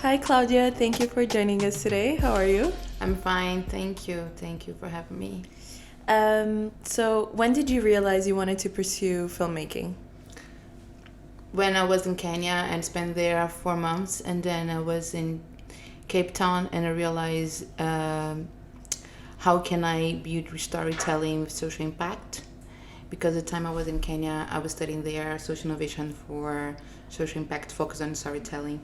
Hi, Claudia. Thank you for joining us today. How are you? I'm fine, thank you. Thank you for having me. So, when did you realize you wanted to pursue filmmaking? When I was in Kenya and spent there 4 months, and then I was in Cape Town, and I realized how can I build storytelling with social impact? Because the time I was in Kenya, I was studying there social innovation for social impact focused on storytelling.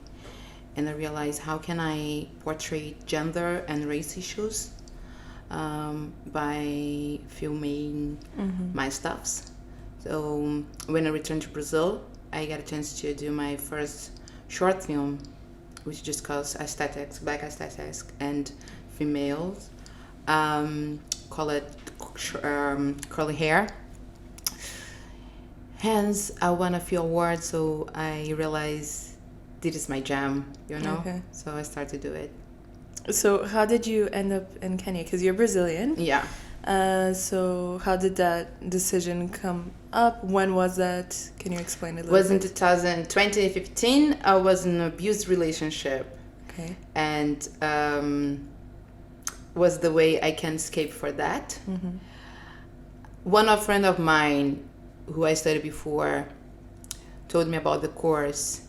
And I realized how can I portray gender and race issues by filming my stuffs. So when I returned to Brazil, I got a chance to do my first short film, which discussed aesthetics, black aesthetics, and females. Call it curly hair. Hence, I won a few awards, so I realized this is my jam, Okay. So I started to do it. So, how did you end up in Kenya? Because you're Brazilian. Yeah. So, how did that decision come up? When was that? Can you explain it a It little was in bit? 2015. I was in an abused relationship, Okay. and was the way I can escape for that. One of friend of mine who I studied before told me about the course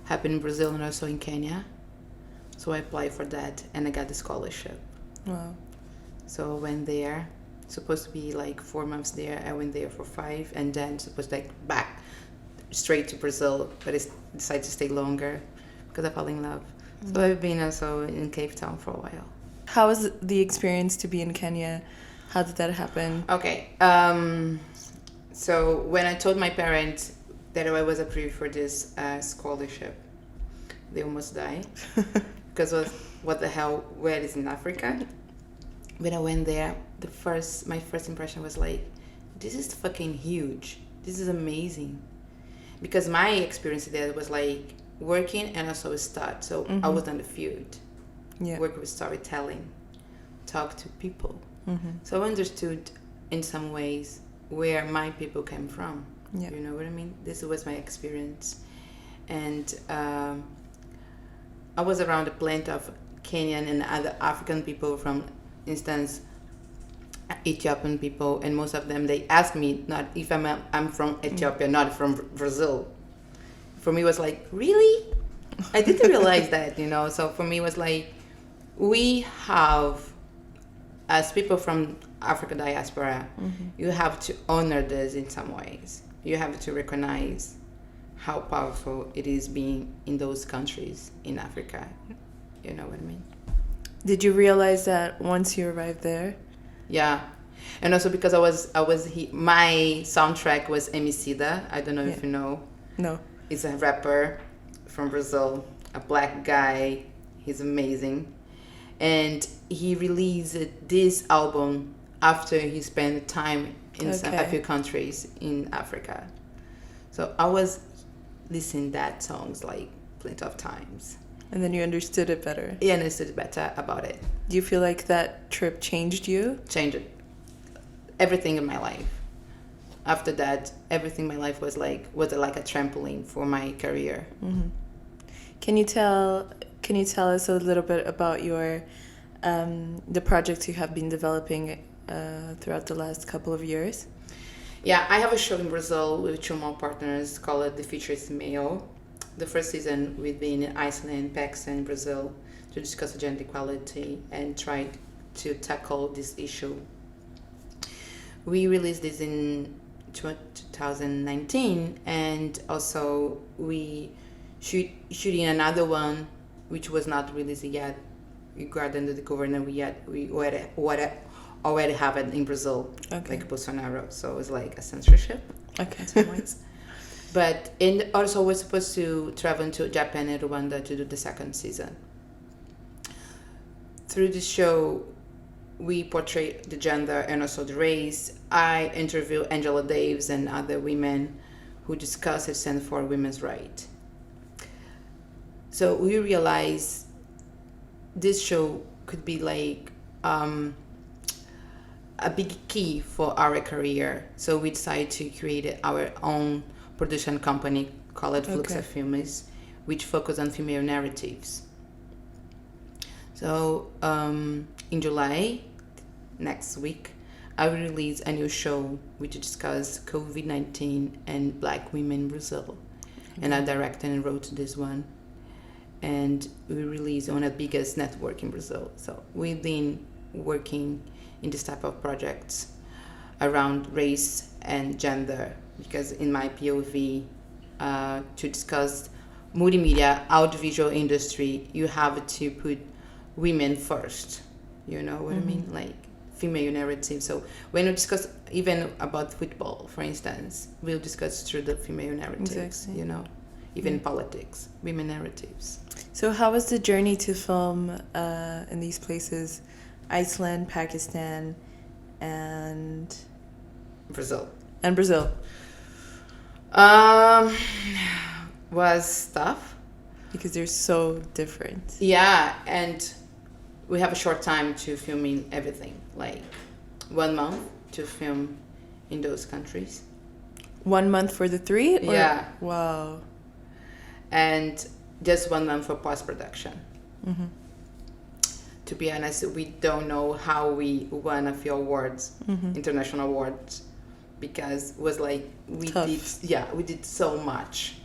happened in Brazil and also in Kenya. So I applied for that and I got the scholarship. Wow. So I went there. Supposed to be like 4 months there. I went there for 5 and then supposed to like back straight to Brazil, but I decided to stay longer because I fell in love. So I've been also in Cape Town for a while. How was the experience to be in Kenya? How did that happen? Okay. So when I told my parents that I was approved for this scholarship, they almost died because of what the hell, where is in Africa? When I went there, my first impression was like, this is fucking huge. This is amazing. Because my experience there was like working and also a start. So I was on the field, work with storytelling, talk to people. So I understood in some ways where my people came from. Yeah. You know what I mean? This was my experience. And I was around plenty of Kenyan and other African people, from instance Ethiopian people, and most of them they asked me not if I'm from Ethiopia, not from Brazil. For me it was like, really? I didn't realize that, So for me it was like, we have, as people from Africa diaspora, you have to honor this in some ways. You have to recognize how powerful it is being in those countries in Africa. You know what I mean? Did you realize that once you arrived there? Yeah. And also because my soundtrack was Emicida. I don't know if you know. No. He's a rapper from Brazil, a black guy. He's amazing. And he released this album after he spent time in a few countries in Africa. So I was listening that songs like plenty of times. And then you understood it better. Yeah, I understood better about it. Do you feel like that trip changed you? Changed everything in my life. After that, everything in my life was like a trampoline for my career. Can you tell us a little bit about your the projects you have been developing throughout the last couple of years? Yeah, I have a show in Brazil with 2 more partners called The Future is Male. The first season we've been in Iceland, Pakistan, Brazil to discuss gender equality and try to tackle this issue. We released this in 2019, and also we shooting another one which was not released yet regarding the government we already have it in Brazil, like Bolsonaro. So it's like a censorship. Okay. In some ways. But also we're supposed to travel to Japan and Rwanda to do the second season. Through the show, we portray the gender and also the race. I interview Angela Davis and other women who discuss and stand for women's rights. So we realize this show could be like a big key for our career. So we decided to create our own production company called Fluxa Filmes, which focus on female narratives. So in July, next week, I will release a new show which discusses COVID-19 and Black women in Brazil. And I directed and wrote this one. And we release on the biggest network in Brazil. So we've been working in this type of projects around race and gender, because in my POV, to discuss multimedia, audiovisual industry, you have to put women first. You know what I mean? Like female narrative. So when we discuss even about football, for instance, we'll discuss through the female narratives, Exactly. you know, even politics, women narratives. So how was the journey to film in these places? Iceland, Pakistan, and Brazil. Brazil. Was tough. Because they're so different. Yeah, and we have a short time to film in everything, like 1 month to film in those countries. 1 month for the 3? Or? Yeah. Wow. And just 1 month for post-production. Mm-hmm. To be honest, we don't know how we won a few awards, international awards, because it was like we did so much.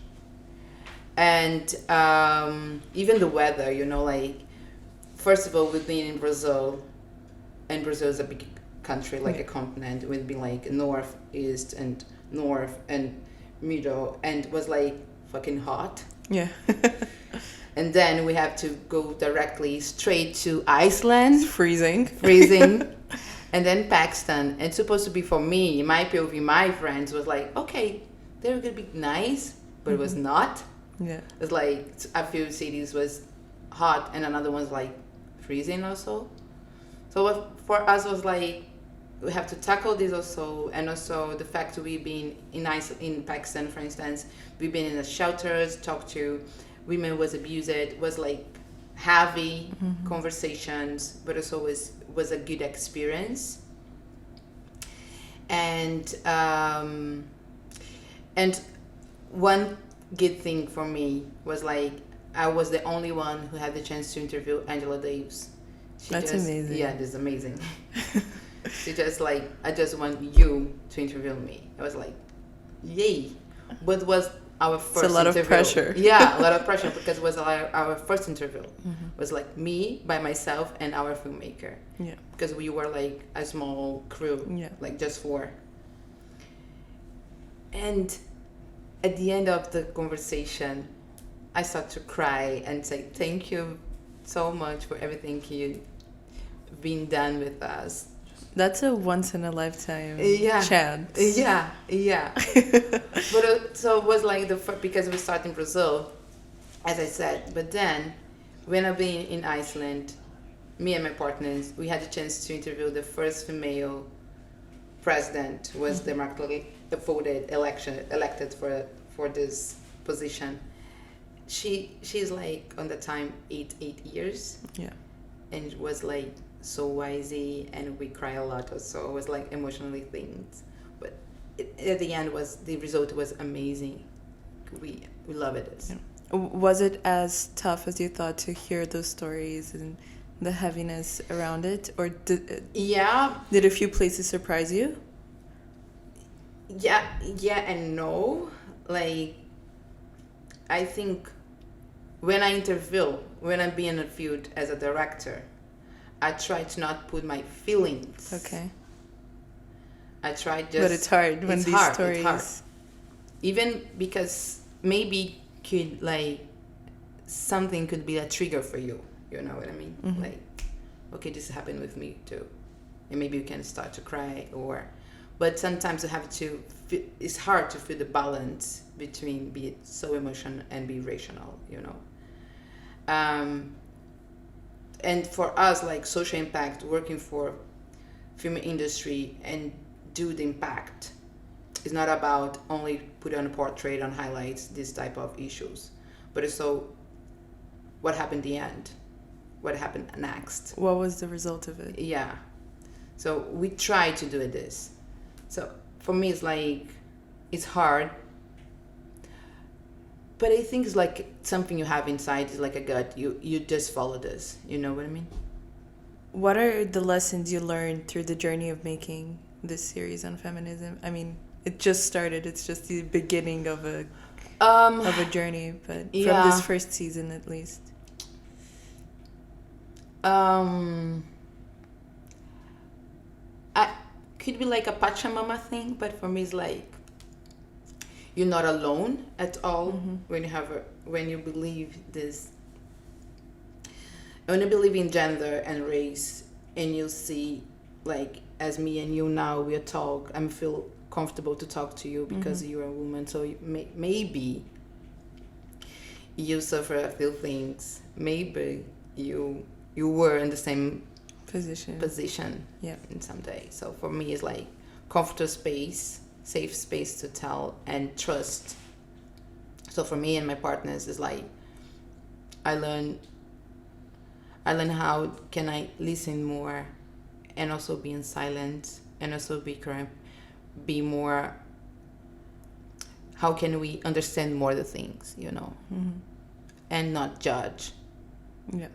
And even the weather, you know, like, first of all, we've been in Brazil, and Brazil is a big country, like a continent. We've been like north, east, and north, and middle, and it was like fucking hot. Yeah. And then we have to go directly straight to Iceland. Freezing. And then Pakistan. And it's supposed to be for me, my POV, my friends was like, okay, they're gonna be nice, but it was not. Yeah. It's like a few cities was hot and another one's like freezing also. So for us was like, we have to tackle this also, and also the fact that we've been in Pakistan, for instance, we've been in the shelters, talked to women was abused, was like heavy conversations, but also was a good experience. And one good thing for me was like I was the only one who had the chance to interview Angela Davis. That's amazing. Yeah, this is amazing. She just like, I just want you to interview me. I was like, yay. But it was our first interview. It's a lot of pressure. Yeah, a lot of pressure, because it was our first interview. It was like me by myself and our filmmaker. Yeah. Because we were like a small crew. Yeah. Like just 4. And at the end of the conversation, I started to cry and say, thank you so much for everything you've been done with us. That's a once in a lifetime chance. Yeah. But so it was like because we started in Brazil, as I said. But then, when I've been in Iceland, me and my partners, we had the chance to interview the first female president, who was democratically voted, elected for this position. She's like on the time 8 years. Yeah. And it was like so wisey, and we cry a lot also. It was like emotionally things, but at the end the result was amazing. We love it. Yeah. Was it as tough as you thought to hear those stories and the heaviness around it, or did a few places surprise you? Yeah and no. Like, I think when I'm being interviewed as a director, I try to not put my feelings. Okay. I try just... But it's hard when these stories... It's hard. Even because maybe something could be a trigger for you. You know what I mean? Mm-hmm. Like, okay, this happened with me too. And maybe you can start to cry But sometimes you have to... It's hard to feel the balance between be it so emotional and be rational, you know? And for us, like social impact, working for film industry and do the impact, is not about only put on a portrait on highlights this type of issues, but also what happened at the end, what happened next. What was the result of it? Yeah. So we try to do this. So for me, it's like, it's hard. but I think it's like something you have inside. It's like a gut. You just follow this. You know what I mean? What are the lessons you learned through the journey of making this series on feminism? I mean, it just started. It's just the beginning of a journey, but from this first season at least. I could be like a Pachamama thing, but for me it's like you're not alone at all when you believe this. When you believe in gender and race, and you see, like, as me and you now, we talk, I feel comfortable to talk to you because you're a woman. So maybe you suffer a few things. Maybe you were in the same position in some day. So for me, it's like comfortable space, safe space to tell, and trust. So for me and my partners, it's like I learn how can I listen more, and also be in silence, and also be more. How can we understand more the things, and not judge? Yeah.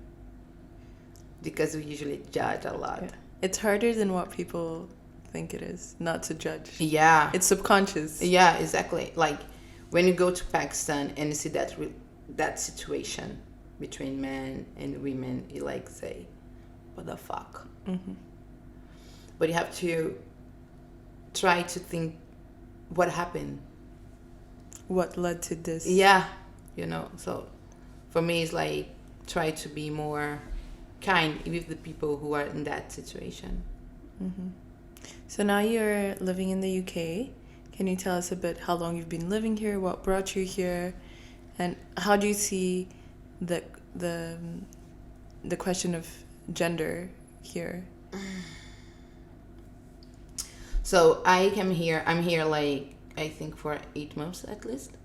Because we usually judge a lot. Yeah. It's harder than what people think it is not to judge. Yeah. It's subconscious. Yeah, exactly. Like when you go to Pakistan and you see that situation between men and women, you like say, what the fuck? But you have to try to think what happened. What led to this? Yeah. So for me, it's like try to be more kind with the people who are in that situation. So now you're living in the UK. Can you tell us a bit how long you've been living here, what brought you here, and how do you see the question of gender here? So I'm here like I think for 8 months at least,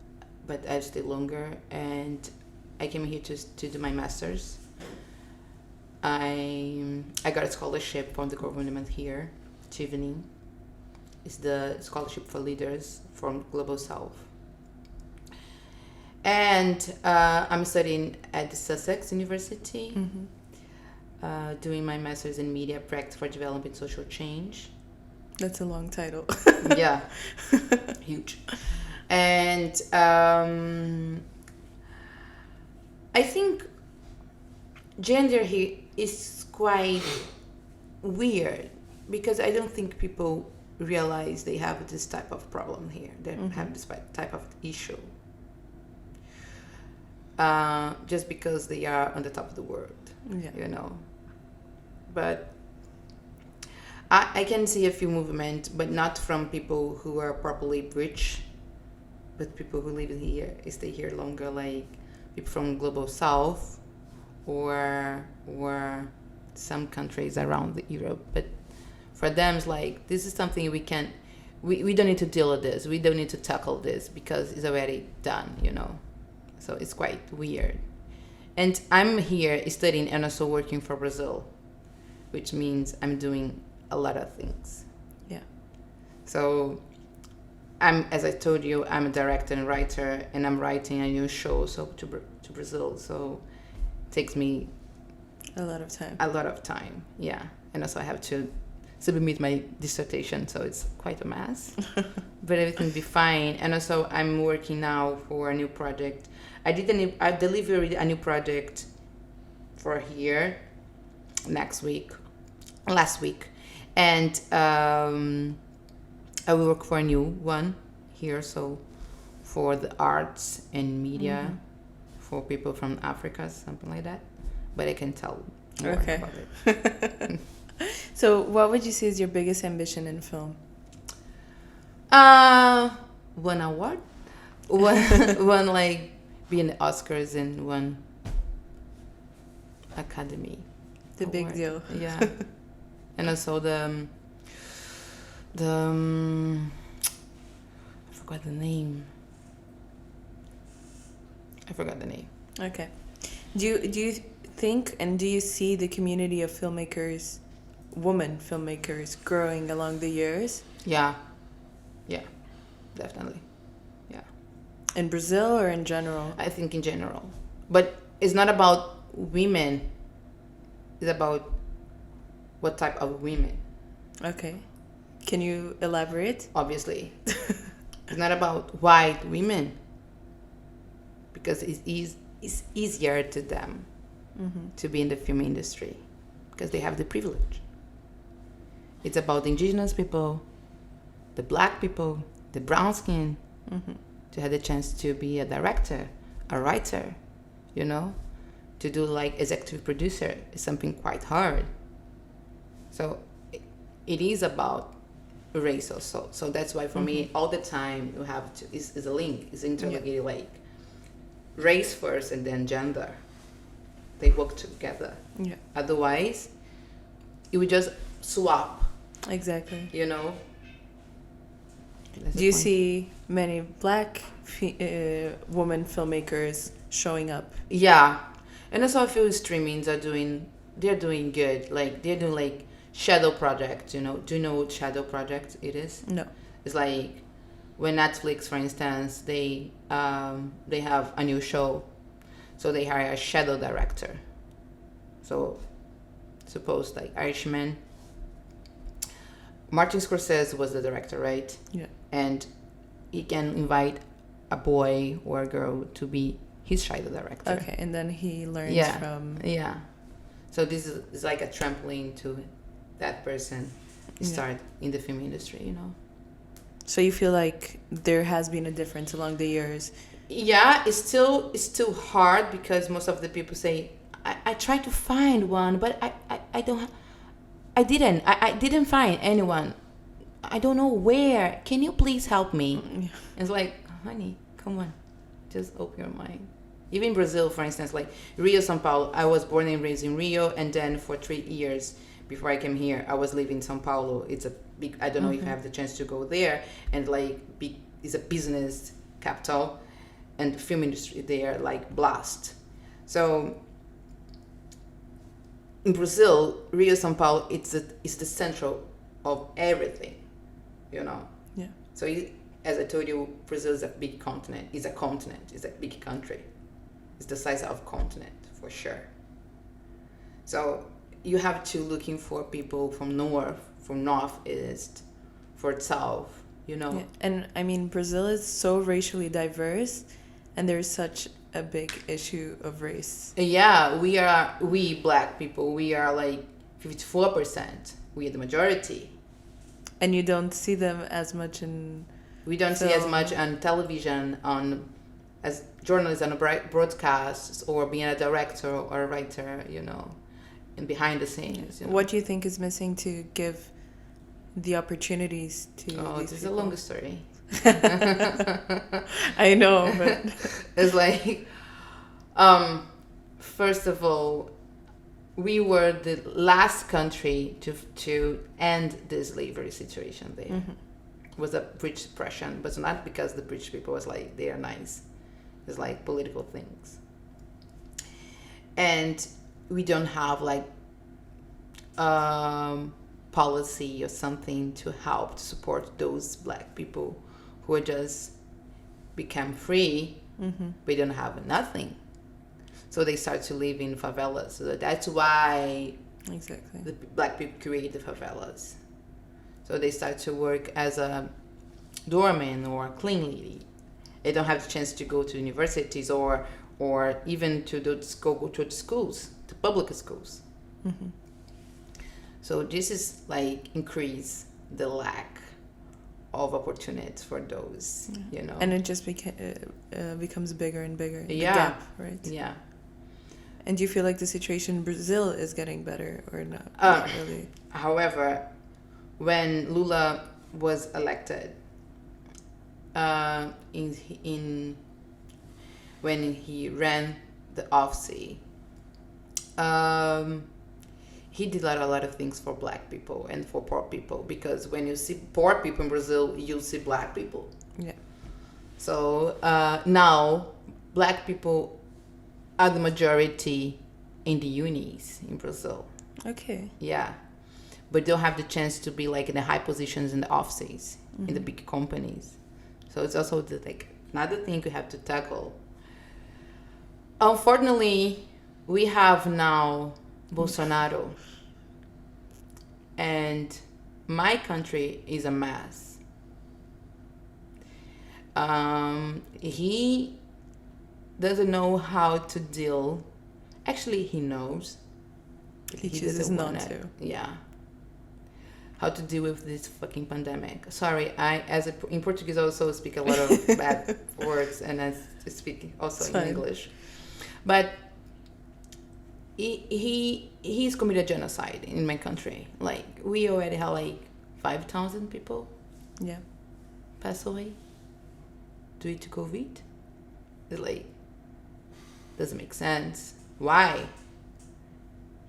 but I stay longer, and I came here to do my master's. I got a scholarship from the government here, Chevening. It's the scholarship for leaders from Global South. And I'm studying at the Sussex University, doing my master's in media practice for development social change. That's a long title. Yeah, huge. And I think gender here is quite weird because I don't think people realize they have this type of problem here. They have this type of issue. Just because they are on the top of the world, But I can see a few movements, but not from people who are properly rich, but people who live here, stay here longer, like people from Global South or some countries around Europe. But for them, it's like, this is something we don't need to deal with this. We don't need to tackle this because it's already done, So it's quite weird. And I'm here studying and also working for Brazil, which means I'm doing a lot of things. Yeah. So as I told you, I'm a director and writer, and I'm writing a new show to Brazil. So it takes me a lot of time. Yeah. And also I have to submit my dissertation, so it's quite a mess. But everything will be fine. And also I'm working now for a new project. I delivered a new project for here last week, and I will work for a new one here. So for the arts and media, for people from Africa, something like that. But I can tell more about it. So, what would you say is your biggest ambition in film? One award, one like being the Oscars and one Academy. The award. Big deal. Yeah. And also the I forgot the name. Okay. Do you think and do you see the community of women filmmakers growing along the years? Yeah, definitely. Yeah. In Brazil or in general? I think in general. But it's not about women. It's about what type of women. Okay. Can you elaborate? Obviously. It's not about white women. Because it's easier to them to be in the film industry. Because they have the privilege. It's about the indigenous people, the black people, the brown skin, to have the chance to be a director, a writer, you know, to do like executive producer is something quite hard. So it is about race also. So that's why for me, all the time you have to, is a link, is interrogated like race first and then gender. They work together. Yeah. Otherwise, you would just swap. Exactly. You know? Do you see many black women filmmakers showing up? Yeah. And also I feel streamings they're doing good. Like they're doing like shadow projects, you know. Do you know what shadow project it is? No. It's like when Netflix, for instance, they have a new show. So they hire a shadow director. So suppose like Irishman. Martin Scorsese was the director, right? Yeah. And he can invite a boy or a girl to be his shadow director. Okay, and then he learns from... Yeah. So this is like a trampoline to that person start in the film industry, you know? So you feel like there has been a difference along the years? Yeah, it's still hard because most of the people say, I tried to find one, but I didn't find anyone. I don't know where. Can you please help me? Yeah. It's like, honey, come on. Just open your mind. Even in Brazil, for instance, like Rio, São Paulo, I was born and raised in Rio, and then for 3 years before I came here, I was living in São Paulo. It's a big, I don't know if I have the chance to go there, and like it's a business capital, and the film industry there like blast. So in Brazil, Rio, São Paulo, it's the central of everything, you know. Yeah. So as I told you, Brazil is a big continent. It's a continent. It's a big country. It's the size of a continent for sure. So you have to looking for people from north, from northeast, for south, you know. Yeah. And I mean, Brazil is so racially diverse, and there's such a big issue of race. Yeah, we black people, we are like 54%. We are the majority. And you don't see them as much in... We don't see as much on television, as journalists on broadcasts, or being a director or a writer, you know, and behind the scenes. You know? What do you think is missing to give the opportunities to these this is a long story. I know, but it's like, first of all, we were the last country to end the slavery situation there. It was a British oppression, but it's not because the British people was like, they are nice. It's like political things. And we don't have like policy or something to help to support those black people who just become free, but don't have nothing. So they start to live in favelas. So that's why the black people create the favelas. So they start to work as a doorman or a clean lady. They don't have the chance to go to universities or even to go to the schools, to public schools. So this is like increase the lack of opportunities for those, you know. And it just becomes bigger and bigger. The Yeah. gap, right? Yeah. And do you feel like the situation in Brazil is getting better or not? Not really. However, when Lula was elected, when he ran the office, he did a lot of things for black people and for poor people, because when you see poor people in Brazil, you see black people. Yeah. So now black people are the majority in the unis in Brazil. Okay. Yeah. But don't have the chance to be like in the high positions in the offices, in the big companies. So it's also like another thing we have to tackle. Unfortunately, we have now Bolsonaro, and my country is a mess. He doesn't know how to deal. Actually, he knows. He chooses not to. Yeah. How to deal with this fucking pandemic. Sorry, in Portuguese I also speak a lot of bad words, and I speak also in English. But he's committed genocide in my country. Like, we already have like 5,000 people pass away due to COVID. It's like, doesn't make sense. Why?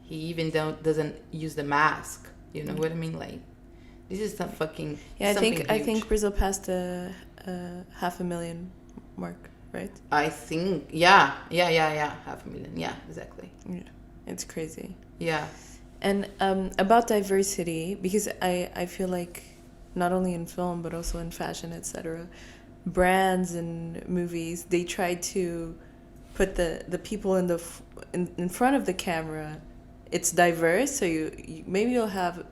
He even doesn't use the mask. You know what I mean? Like, this is some fucking I think Brazil passed a 500,000 mark, right? I think 500,000. Yeah, exactly. Yeah, it's crazy. Yeah. And about diversity, because I feel like not only in film but also in fashion, etc., brands and movies, they try to put the people in front of the camera. It's diverse, so you maybe you'll have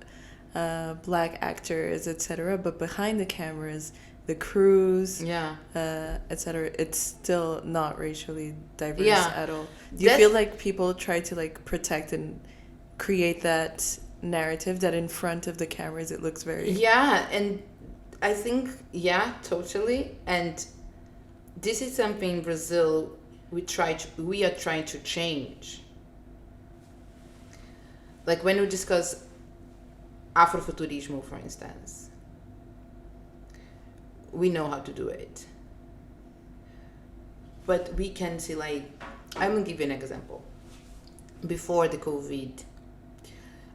black actors, etc., but behind the cameras, the crews, etc., it's still not racially diverse at all. Do you feel like people try to like protect and create that narrative that in front of the cameras it looks very and I think totally, and this is something in Brazil we are trying to change. Like when we discuss Afrofuturismo, for instance, we know how to do it. But we can see, like, I'm going to give you an example. Before the COVID,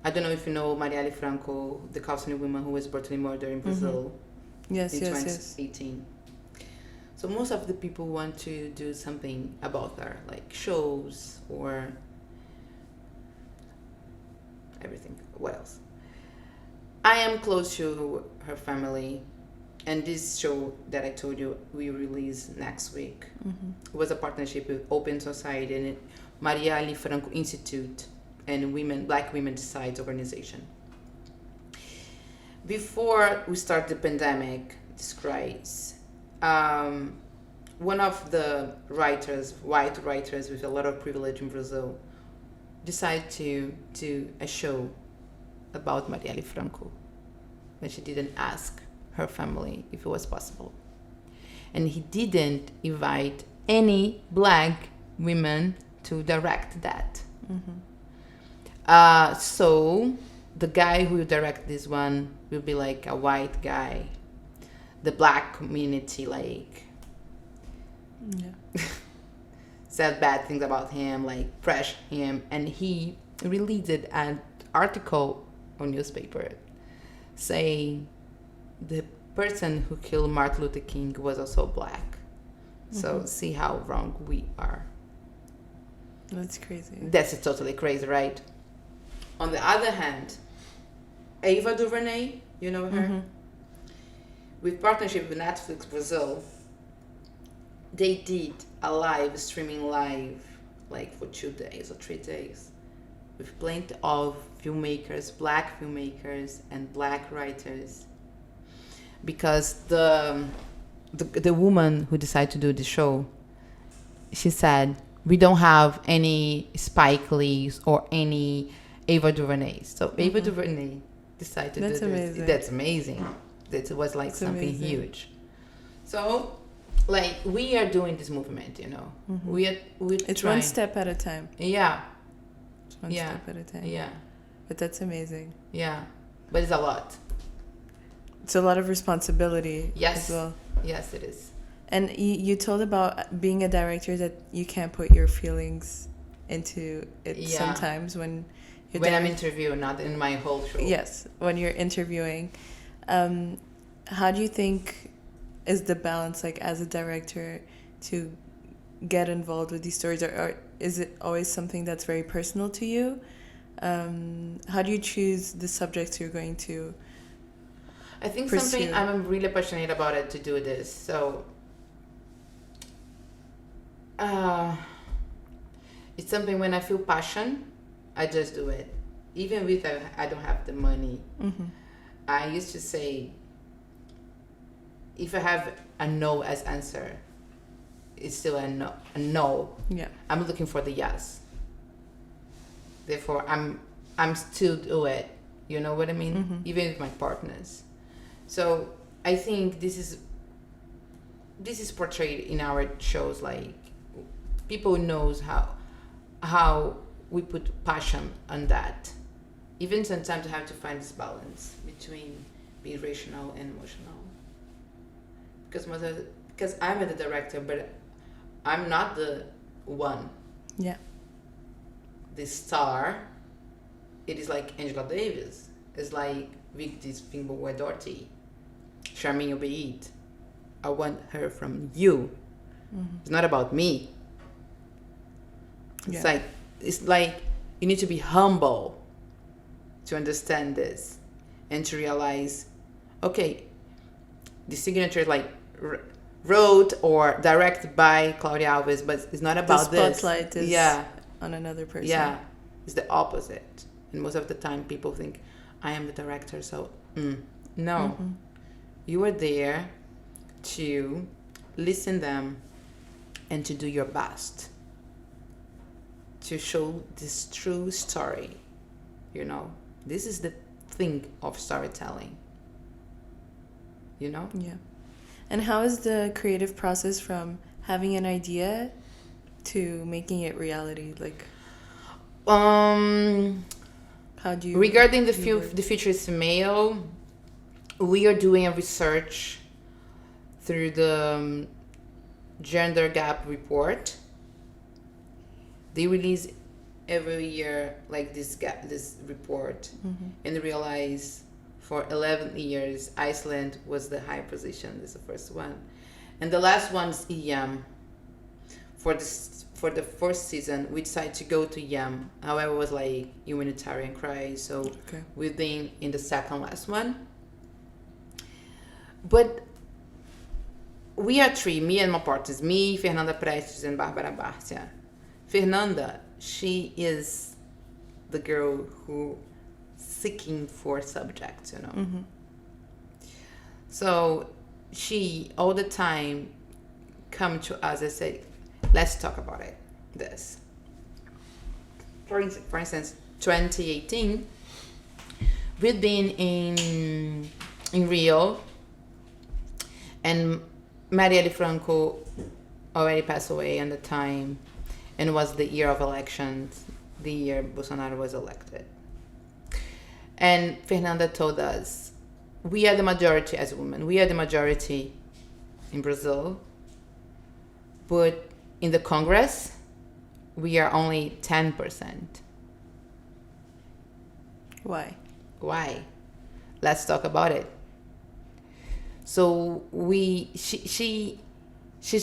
I don't know if you know Marielle Franco, the California woman who was brutally murdered in Brazil in 2018. So most of the people want to do something about her, like shows or everything. What else? I am close to her family, and this show that I told you we release next week was a partnership with Open Society and Marielle Franco Institute and Black Women Decides organization. Before we start the pandemic, this crisis, one of the white writers with a lot of privilege in Brazil, decided to do a show about Marielle Franco, but she didn't ask her family if it was possible. And he didn't invite any black women to direct that. So the guy who will direct this one will be like a white guy. The black community, like, said bad things about him, like trash him, and he released an article on newspaper saying the person who killed Martin Luther King was also black. So see how wrong we are. That's crazy. That's totally crazy, right? On the other hand, Ava DuVernay, you know her? With partnership with Netflix Brazil, they did a streaming live, like for 2 days or 3 days, with plenty of filmmakers, black filmmakers and black writers. Because the woman who decided to do the show, she said, we don't have any Spike Lees or any Ava DuVernay. So Ava DuVernay decided to do this. Amazing. That's amazing. That was like something huge. So, like, we are doing this movement, you know. We're it's trying. One step at a time. Yeah. It's one step at a time. Yeah. But that's amazing. Yeah. But it's a lot. It's a lot of responsibility as well. Yes, it is. And you told about being a director that you can't put your feelings into it sometimes when I'm interviewing, not in my whole show. Yes, when you're interviewing. How do you think is the balance, like, as a director, to get involved with these stories, or is it always something that's very personal to you? How do you choose the subjects you're going to I think pursue? something I'm really passionate about it to do this. So It's something when I feel passion, I just do it. Even if I don't have the money. Mm-hmm. I used to say, if I have a no as answer, it's still a no. A no. Yeah. I'm looking for the yes. Therefore, I'm still do it. You know what I mean? Mm-hmm. Even with my partners. So I think this is portrayed in our shows. Like people knows how we put passion on that. Even sometimes I have to find this balance between being rational and emotional. Because I'm the director, but I'm not the one. Yeah. The star. It is like Angela Davis. It's like Victis Fingerboy Doherty, Charmaine Obeid. I want her from you. Mm-hmm. It's not about me. Yeah. It's like you need to be humble to understand this and to realize, okay, the signature is like wrote or directed by Claudia Alves, but it's not about the spotlight this. Is on another person. Yeah, it's the opposite. And most of the time people think, I am the director, so no. Mm-hmm. You are there to listen them and to do your best to show this true story. You know, this is the thing of storytelling. You know? Yeah. And how is the creative process from having an idea to making it reality? Like, how do you... Regarding the future is female, we are doing a research through the gender gap report. They release every year like this report, Mm-hmm. and realize for 11 years Iceland was the high position. This is the first one, and the last one is EM. For the first season, we decided to go to EM. However, it was like humanitarian crisis, so we've been in the second last one. But we are three, me and my partners, me, Fernanda Prestes, and Bárbara Barcia. Fernanda, she is the girl who seeking for subjects, you know. Mm-hmm. So she all the time come to us and say, let's talk about it. This. For instance, 2018, we've been in Rio, and Marielle Franco already passed away at the time, and it was the year of elections, the year Bolsonaro was elected. And Fernanda told us, we are the majority as women, we are the majority in Brazil, but in the Congress, we are only 10%. Why? Let's talk about it. So she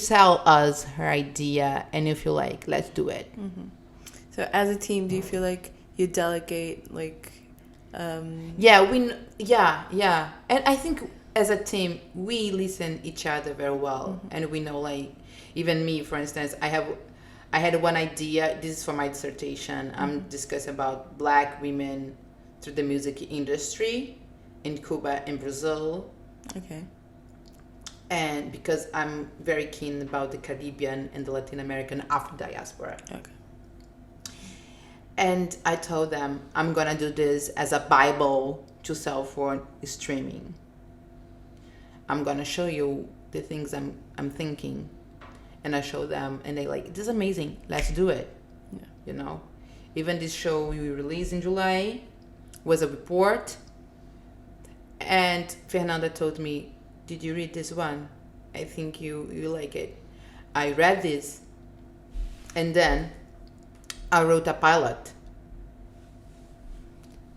tell us her idea, and you feel like, let's do it. Mm-hmm. So as a team, do you feel like you delegate, like... Yeah, and I think as a team we listen each other very well. Mm-hmm. And we know, like, even me, for instance, I had one idea. This is for my dissertation. Mm-hmm. I'm discussing about Black women through the music industry in Cuba and Brazil. Okay. And because I'm very keen about the Caribbean and the Latin American Afro diaspora. Okay. And I told them, I'm gonna do this as a Bible to sell for streaming. I'm gonna show you the things I'm thinking. And I show them, and they like, this is amazing, let's do it. Yeah. You know? Even this show we released in July was a report. And Fernanda told me, did you read this one? I think you like it. I read this, and then I wrote a pilot,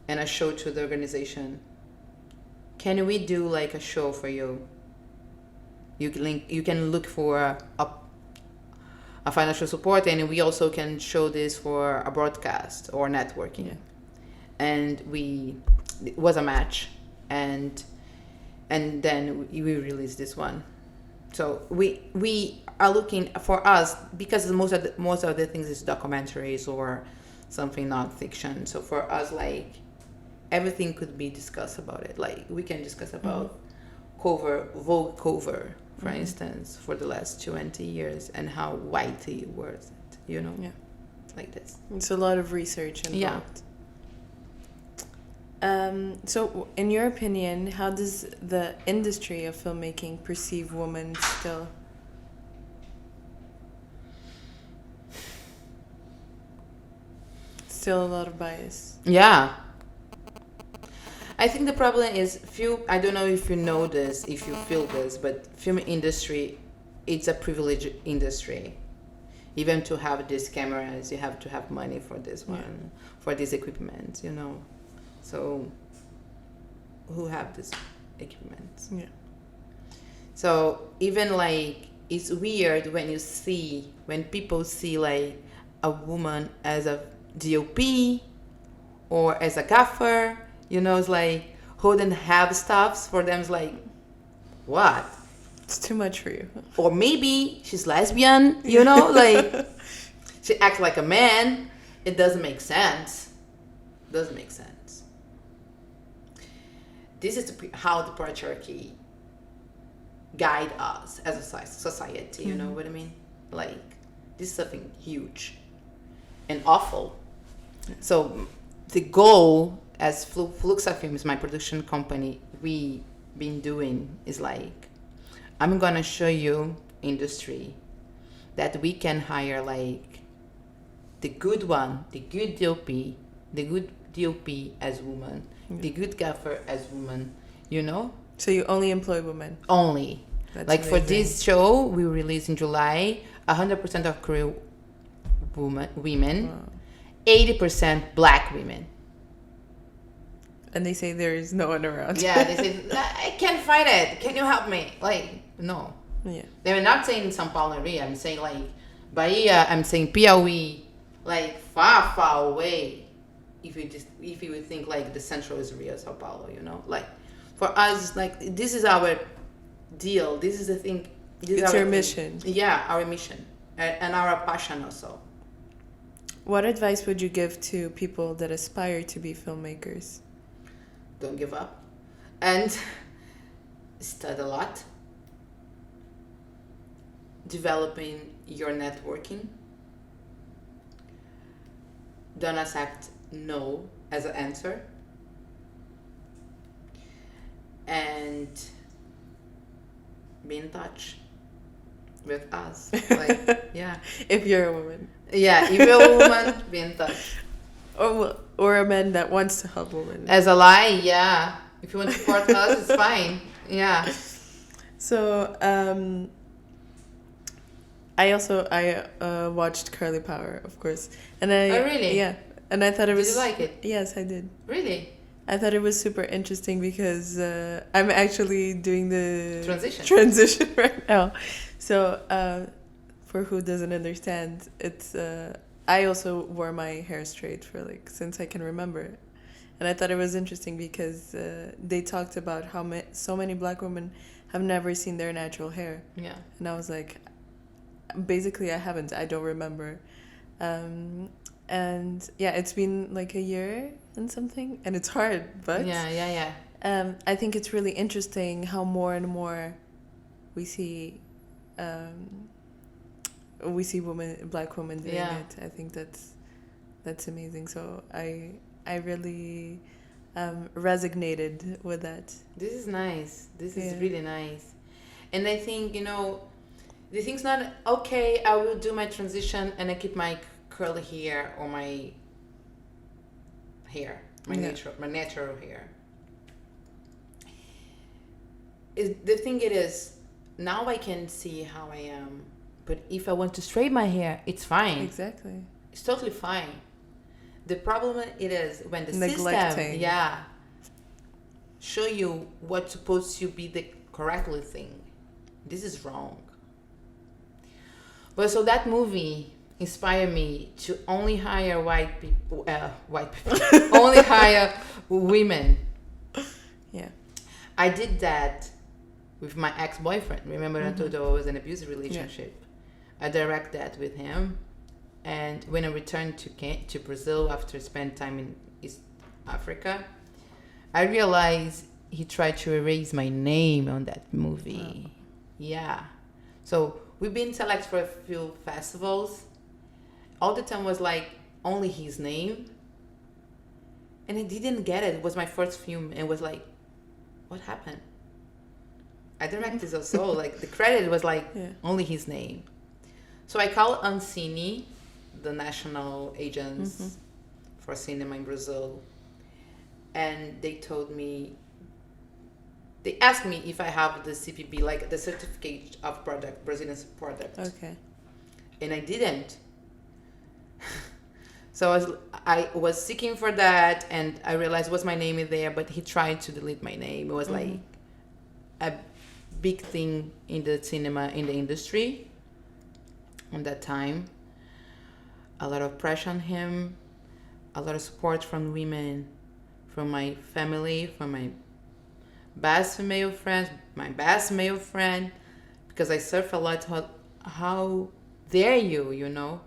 and I showed to the organization, can we do like a show for you? You can look for a financial support, and we also can show this for a broadcast or networking. Yeah. And it was a match, and then we released this one. So we are looking for us, because most of the things is documentaries or something non-fiction. So for us, like, everything could be discussed about it. Like, we can discuss about Vogue cover, for instance, for the last 20 years, and how widely it was it, Yeah. like this. It's a lot of research involved. So, in your opinion, how does the industry of filmmaking perceive women still? Still a lot of bias. Yeah. I think the problem is I don't know if you know this, if you feel this, but film industry, it's a privileged industry. Even to have these cameras, you have to have money for this one, for this equipment, So, who have this equipment? Yeah. So even like, it's weird when people see like a woman as a DOP or as a gaffer, it's like, who didn't have stuffs for them, is like, what? It's too much for you. Or maybe she's lesbian, like, she acts like a man. It doesn't make sense. This is how the patriarchy guide us as a society, you know what I mean? Like, this is something huge and awful. So the goal as Fluxa Films, my production company, we been doing is like, I'm gonna show you industry that we can hire like the good one, the good DOP as woman, the good gaffer as woman, So you only employ women? Only. That's like amazing. For this show we released in July, 100% of crew women, Wow. 80% black women. And they say there is no one around. Yeah, they say, I can't find it. Can you help me? Like, no. Yeah. They're not saying São Paulo area. I'm saying like Bahia. I'm saying Piauí. Like far away. If you would think like the central is Rio, São Paulo, Like for us, like this is our deal. This is the thing. It's our mission. Yeah, our mission and our passion also. What advice would you give to people that aspire to be filmmakers? Don't give up, and study a lot. Developing your networking. Don't accept no as an answer. And be in touch with us. Like, yeah. If you're a woman. Yeah, if you're a woman, be in touch. Or a man that wants to help women. As a lie, yeah. If you want to support us, it's fine. Yeah. So, I watched Curly Power, of course, and Oh, really? Yeah, and I thought it was. Did you like it? Yes, I did. Really? I thought it was super interesting because I'm actually doing the transition right now. So, for who doesn't understand, it's I also wore my hair straight for since I can remember, and I thought it was interesting because they talked about how so many Black women have never seen their natural hair. Yeah. And I was like, basically, I haven't. I don't remember. And yeah, it's been like a year and something, and it's hard, but yeah. I think it's really interesting how more and more we see Black women doing it. I think that's amazing. So I really resonated with that. This is nice. This is really nice, and I think the thing's not okay. I will do my transition and I keep my curly hair or my hair, my natural hair. The thing it is, now I can see how I am, but if I want to straighten my hair, it's fine. Exactly. It's totally fine. The problem it is when the neglecting. system, show you what's supposed to be the correctly thing. This is wrong. But so that movie inspired me to only hire white people, only hire women. Yeah. I did that with my ex-boyfriend. Remember, I told you I was in an abusive relationship. I direct that with him, and when I returned to Brazil after spending time in East Africa, I realized he tried to erase my name on that movie. Yeah. So we've been selected for a few festivals. All the time was like only his name. And I didn't get it. It was my first film. And it was like, what happened? I directed also. Like the credit was like only his name. So I called Ancine, the national agents for cinema in Brazil. And they asked me if I have the CPB, like the certificate of product, Brazilian product. Okay. And I didn't. So I was seeking for that, and I realized what's my name in there, but he tried to delete my name. It was like a big thing in the cinema, in the industry at that time. A lot of pressure on him, a lot of support from women, from my family, from my best female friends, my best male friend, because I surf a lot. How dare you, you know?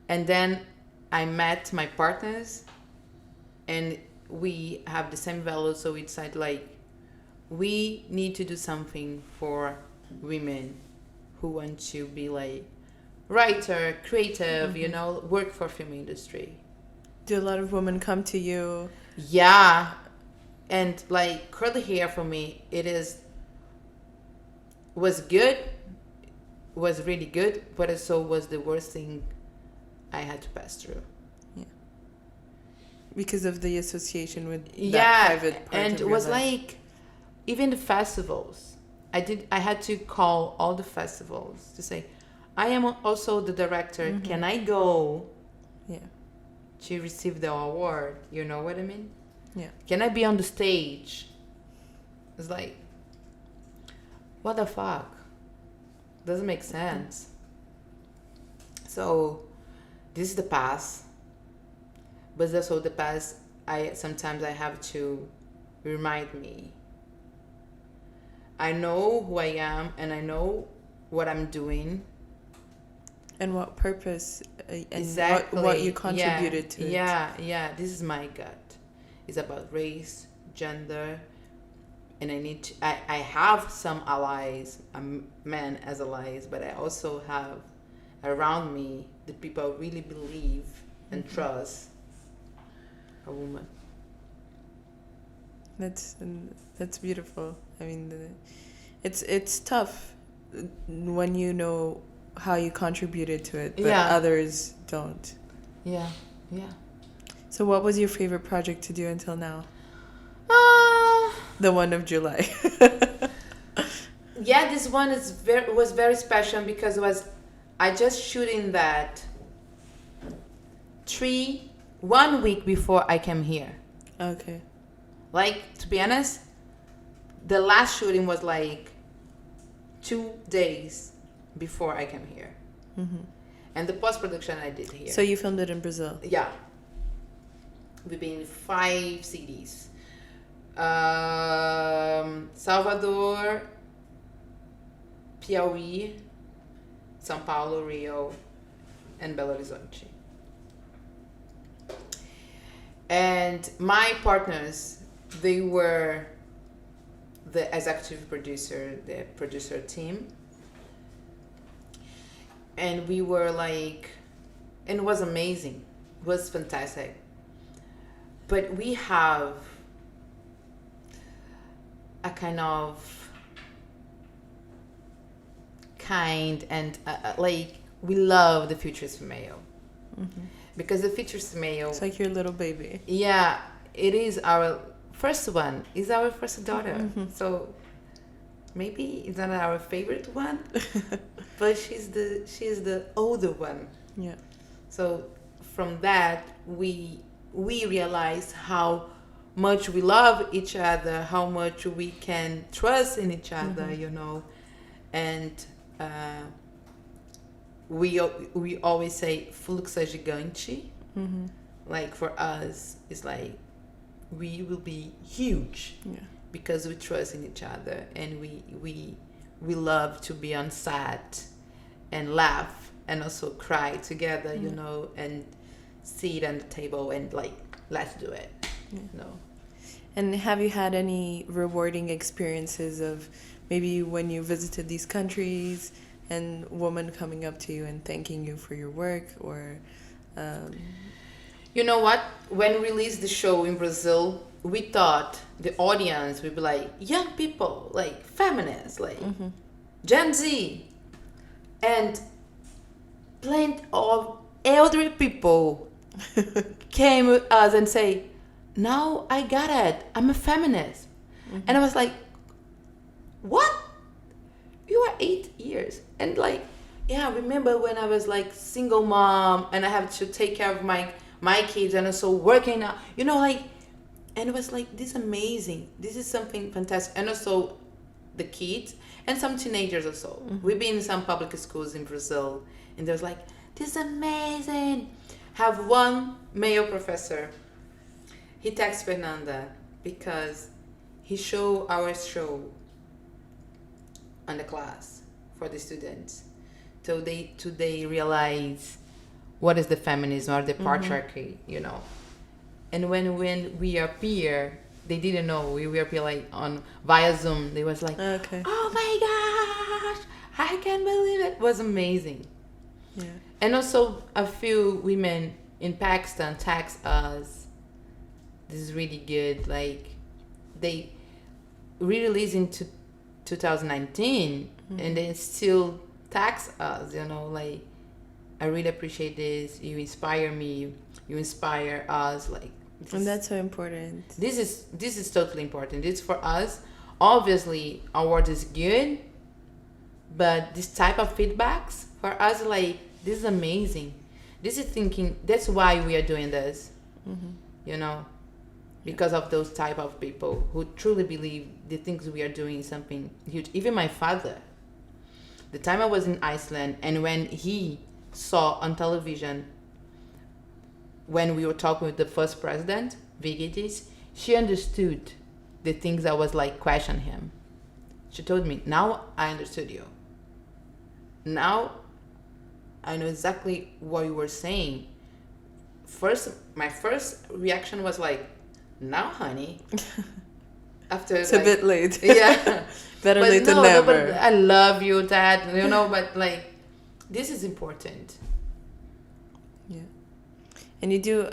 And then I met my partners, and we have the same values, so we decided like we need to do something for women who want to be like writer, creative, you know, work for film industry. Do a lot of women come to you? Yeah. And like curly hair for me, was good, was really good, but it so was the worst thing I had to pass through. Yeah. Because of the association with that private part and of it your was life. like even the festivals. I had to call all the festivals to say, I am also the director. Can I go to receive the award? You know what I mean? Yeah. Can I be on the stage? It's like, what the fuck? Doesn't make sense. So this is the past. But also the past, sometimes I have to remind me. I know who I am, and I know what I'm doing. And what purpose and exactly. what you contributed to it. Yeah. This is my gut. It's about race, gender, and I have some allies, men as allies, but I also have around me the people I really believe and trust a woman. That's beautiful. I mean, it's tough when you know how you contributed to it, but others don't. Yeah. So what was your favorite project to do until now? The one of July. Yeah, this one was very special because I just shooting that 1 week before I came here. Okay. Like, to be honest, the last shooting was like 2 days before I came here. And the post-production I did here. So you filmed it in Brazil? Yeah. We've been in 5 cities. Salvador, Piauí, São Paulo, Rio, and Belo Horizonte. And my partners, they were the executive producer, the producer team. And we were like, and it was amazing. It was fantastic. But we have a kind and like we love the Futures Female. Because the Futures Female, it's like your little baby. Yeah, it is our first one. It's our first daughter. So maybe it's not our favorite one, but she's the older one. Yeah. So from that we realize how much we love each other, how much we can trust in each other, you know, and we always say fluxo gigante. Like for us, it's like we will be huge because we trust in each other, and we love to be on set and laugh and also cry together, you know, and sit on the table and like, let's do it, you know. And have you had any rewarding experiences of maybe when you visited these countries and women coming up to you and thanking you for your work, or You know what? When we released the show in Brazil, we thought the audience would be like young people, like feminists, like Gen Z, and plenty of elderly people came with us and say, "Now I got it. I'm a feminist," and I was like, "What? You are 8 years?" And like, yeah, I remember when I was like single mom and I have to take care of my kids and also working out, you know, like, and it was like, this is amazing. This is something fantastic. And also the kids and some teenagers also. We've been in some public schools in Brazil and there's like, this is amazing. Have one male professor. He texts Fernanda because he showed our show on the class for the students. So they realize what is the feminism or the patriarchy, you know. And when we appear, they didn't know we appear like on via Zoom. They was like, okay. "Oh my gosh, I can't believe it!" It was amazing. Yeah. And also a few women in Pakistan text us. This is really good. Like they re-released in 2019, and they still text us. You know, like, I really appreciate this. You inspire me. You inspire us. Like, and that's so important. This is totally important. It's for us. Obviously, our work is good, but this type of feedbacks for us, like, this is amazing. This is thinking. That's why we are doing this. You know, because of those type of people who truly believe the things we are doing is something huge. Even my father. The time I was in Iceland, and when he saw on television when we were talking with the first president, Vigdis, she understood the things I was like question him. She told me, "Now I understood you. Now I know exactly what you were saying." My first reaction was like, "Now, honey." After it's like, a bit late. Yeah. Better but late than no, never. But I love you, Dad. You know, but like, this is important. Yeah. And you do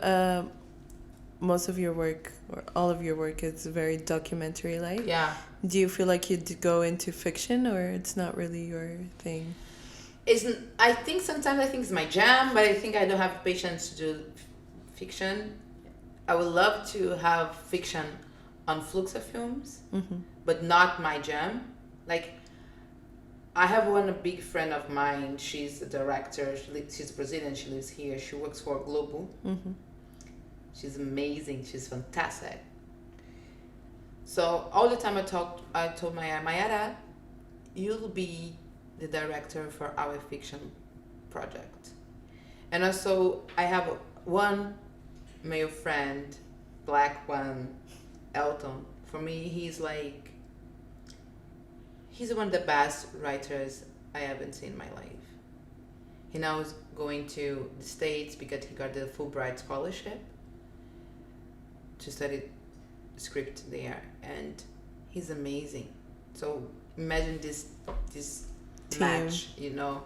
most of your work, or all of your work, is very documentary like. Yeah. Do you feel like you go into fiction, or it's not really your thing? I think sometimes it's my jam, but I think I don't have patience to do fiction. I would love to have fiction on Fluxa films, but not my jam. Like, I have one big friend of mine. She's a director. She's Brazilian. She lives here. She works for Globo. She's amazing. She's fantastic. So all the time I told Mayara, you'll be the director for our fiction project. And also I have one male friend, black one, Elton. For me, he's one of the best writers I haven't seen in my life. He now is going to the States because he got the Fulbright scholarship to study script there, and he's amazing. So imagine this match, you know.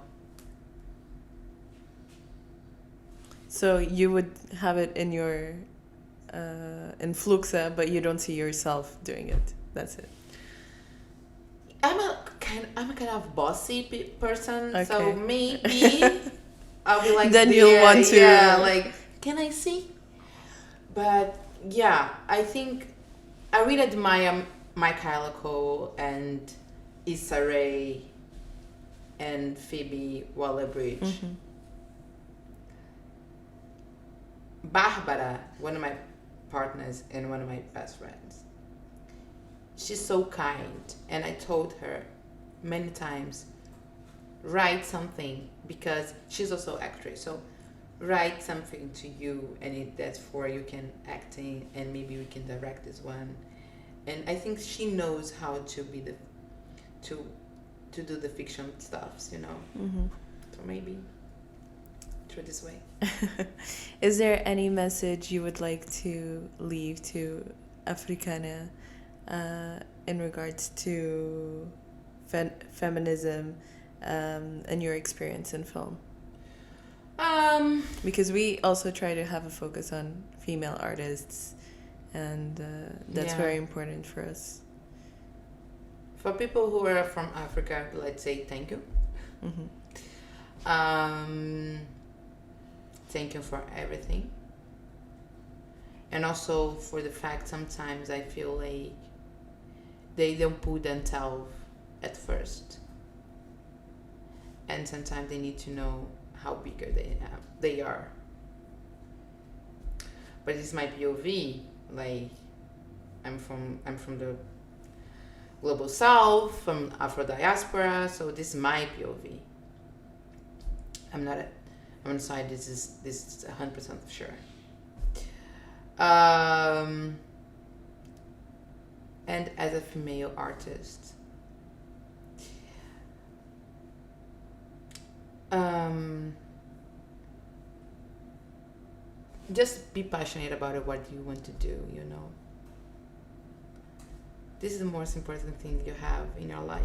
So you would have it in your in Fluxa, but you don't see yourself doing it. That's it. I'm a kind of bossy person, Okay. so maybe I'll be like, then you'll want to, like, can I see? But yeah, I think I really admire Michaela Cole and Issa Rae and Phoebe Waller-Bridge. Barbara, one of my partners and one of my best friends. She's so kind, and I told her many times, write something, because she's also actress. So write something to you, and that's for you can acting, and maybe we can direct this one. and I think she knows how to be the to do the fiction stuffs, you know. Mm-hmm. So maybe through this way. Is there any message you would like to leave to Africana in regards to feminism and your experience in film? Because we also try to have a focus on female artists, and that's very important for us. For people who are from Africa, let's say thank you. Mm-hmm. Thank you for everything. And also for the fact sometimes I feel like they don't put themselves at first. And sometimes they need to know how bigger they are. But it's my POV. Like I'm from the global south, from Afro diaspora, so this is my POV. I'm sorry, this is 100% sure. And as a female artist, just be passionate about it, what you want to do, you know. This is the most important thing you have in your life.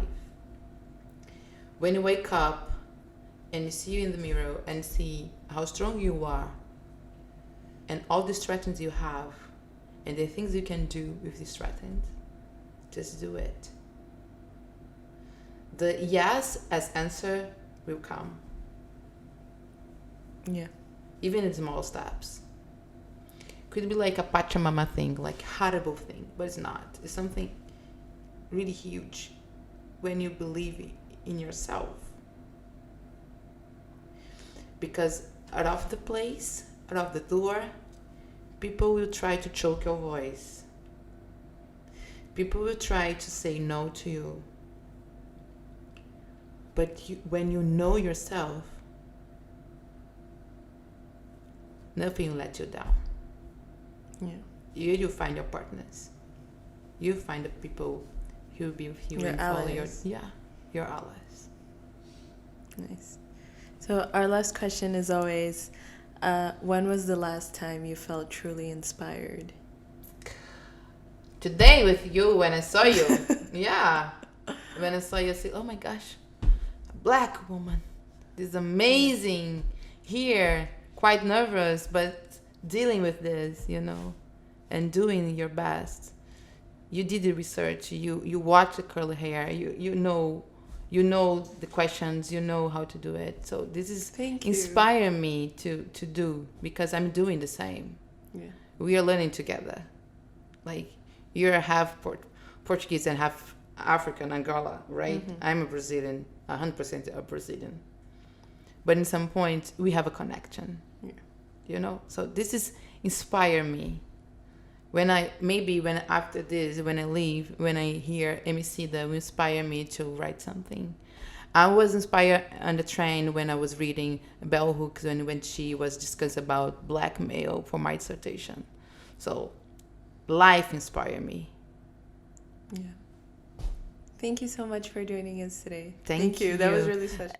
When you wake up and you see you in the mirror and see how strong you are and all the strengths you have and the things you can do with these strengths, just do it. The yes as answer will come. Yeah. Even in small steps. Could be like a Pachamama thing, like horrible thing, but it's not. It's something really huge when you believe in yourself. Because out of the place, out of the door, people will try to choke your voice. People will try to say no to you. But when you know yourself, nothing will let you down. Yeah. You find your partners. You find the people who will be with you your and allies. follow your allies. Nice. So our last question is always, when was the last time you felt truly inspired? Today with you, when I saw you. Yeah. When I saw you, I said, oh my gosh, a black woman. This is amazing. Here, quite nervous, but dealing with this, you know, and doing your best. You did the research. You watch the curly hair. You know the questions. You know how to do it. So this is inspire me to do, because I'm doing the same. Yeah. We are learning together. Like you're half Portuguese and half African, Angola, right? Mm-hmm. I'm a Brazilian, 100% a Brazilian. But in some point we have a connection. Yeah. You know, so this is inspire me. When after this, when I leave, when I hear MEC, that will inspire me to write something. I was inspired on the train when I was reading Bell Hooks when she was discussing about blackmail for my dissertation. So life inspired me. Yeah. Thank you so much for joining us today. Thank you. That was really special.